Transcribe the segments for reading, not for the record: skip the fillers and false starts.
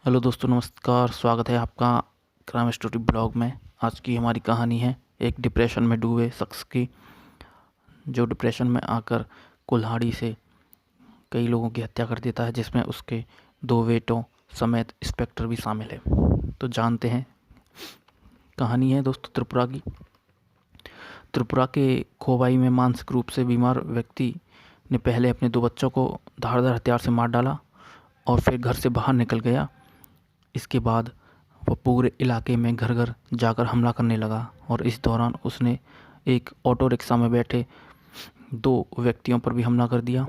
Hello दोस्तों, नमस्कार। स्वागत है आपका क्राइम स्टोरी ब्लॉग में। आज की हमारी कहानी है एक डिप्रेशन में डूबे शख्स की, जो डिप्रेशन में आकर कुल्हाड़ी से कई लोगों की हत्या कर देता है, जिसमें उसके 2 बेटों समेत इंस्पेक्टर भी शामिल है। तो जानते हैं। कहानी है दोस्तों त्रिपुरा की। त्रिपुरा के खोवाई में मानसिक रूप से बीमार व्यक्ति ने पहले अपने 2 बच्चों को धारदार हथियार से मार डाला और फिर घर से बाहर निकल गया। इसके बाद वह पूरे इलाके में घर घर जाकर हमला करने लगा और इस दौरान उसने एक ऑटो रिक्शा में बैठे 2 व्यक्तियों पर भी हमला कर दिया,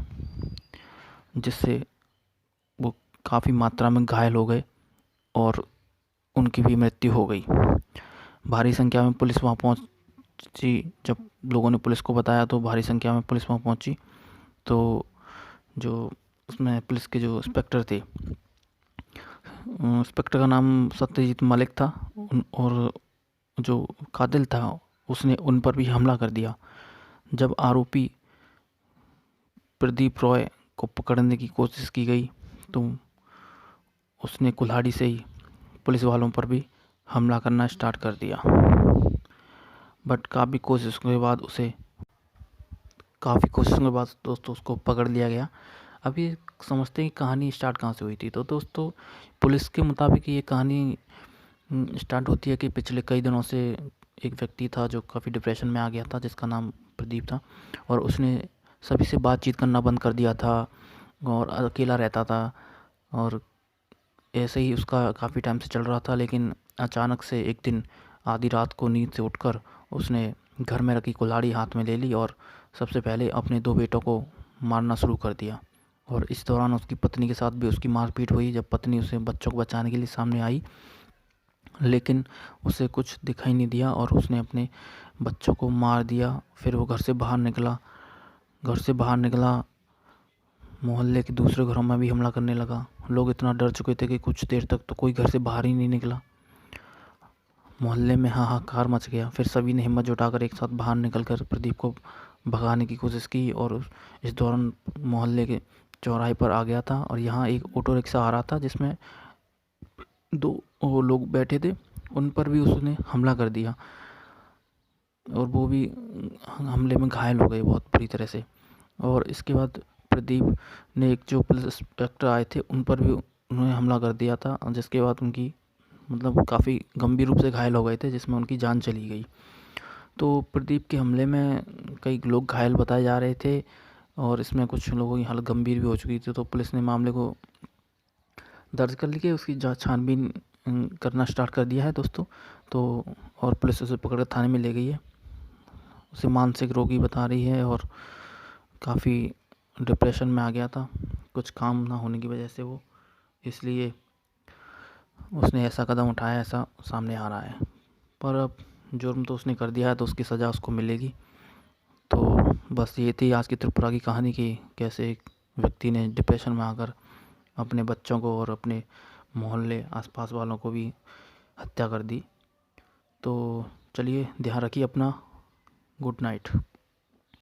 जिससे वो काफ़ी मात्रा में घायल हो गए और उनकी भी मृत्यु हो गई। भारी संख्या में पुलिस वहाँ पहुँची। जब लोगों ने पुलिस को बताया तो भारी संख्या में पुलिस वहाँ पहुँची। तो जो उसमें पुलिस के जो इंस्पेक्टर थे, इंस्पेक्टर का नाम सत्यजीत मलिक था, और जो कातिल था उसने उन पर भी हमला कर दिया। जब आरोपी प्रदीप रॉय को पकड़ने की कोशिश की गई तो उसने कुल्हाड़ी से ही पुलिस वालों पर भी हमला करना स्टार्ट कर दिया। बट काफ़ी कोशिशों के बाद दोस्तों उसको पकड़ लिया गया। अभी समझते हैं कि कहानी स्टार्ट कहाँ से हुई थी। तो दोस्तों, पुलिस के मुताबिक ये कहानी स्टार्ट होती है कि पिछले कई दिनों से एक व्यक्ति था जो काफ़ी डिप्रेशन में आ गया था, जिसका नाम प्रदीप था, और उसने सभी से बातचीत करना बंद कर दिया था और अकेला रहता था। और ऐसे ही उसका काफ़ी टाइम से चल रहा था, लेकिन अचानक से एक दिन आधी रात को नींद से उठकर उसने घर में रखी कुल्हाड़ी हाथ में ले ली और सबसे पहले अपने 2 बेटों को मारना शुरू कर दिया। और इस दौरान उसकी पत्नी के साथ भी उसकी मारपीट हुई। जब पत्नी उसे बच्चों को बचाने के लिए सामने आई, लेकिन उसे कुछ दिखाई नहीं दिया और उसने अपने बच्चों को मार दिया। फिर वो घर से बाहर निकला, मोहल्ले के दूसरे घरों में भी हमला करने लगा। लोग इतना डर चुके थे कि कुछ देर तक तो कोई घर से बाहर ही नहीं निकला। मोहल्ले में हाहाकार मच गया। फिर सभी ने हिम्मत जुटाकर एक साथ बाहर निकलकर प्रदीप को भगाने की कोशिश की और इस दौरान मोहल्ले के चौराहे पर आ गया था और यहाँ एक ऑटो रिक्शा आ रहा था जिसमें 2 वो लोग बैठे थे। उन पर भी उसने हमला कर दिया और वो भी हमले में घायल हो गए बहुत बुरी तरह से। और इसके बाद प्रदीप ने एक जो पुलिस इंस्पेक्टर आए थे उन पर भी उन्होंने हमला कर दिया था, जिसके बाद उनकी काफ़ी गंभीर रूप से घायल हो गए थे, जिसमें उनकी जान चली गई। तो प्रदीप के हमले में कई लोग घायल बताए जा रहे थे और इसमें कुछ लोगों की हालत गंभीर भी हो चुकी थी। तो पुलिस ने मामले को दर्ज कर लिए, उसकी जाँच छानबीन करना स्टार्ट कर दिया है दोस्तों। तो और पुलिस उसे पकड़ कर थाने में ले गई है। उसे मानसिक रोगी बता रही है और काफ़ी डिप्रेशन में आ गया था कुछ काम ना होने की वजह से वो, इसलिए उसने ऐसा कदम उठाया, ऐसा सामने आ रहा है। पर अब जुर्म तो उसने कर दिया है तो उसकी सज़ा उसको मिलेगी। तो बस ये थी आज की त्रिपुरा की कहानी की कैसे एक व्यक्ति ने डिप्रेशन में आकर अपने बच्चों को और अपने मोहल्ले आसपास वालों को भी हत्या कर दी। तो चलिए, ध्यान रखिए अपना। Good night.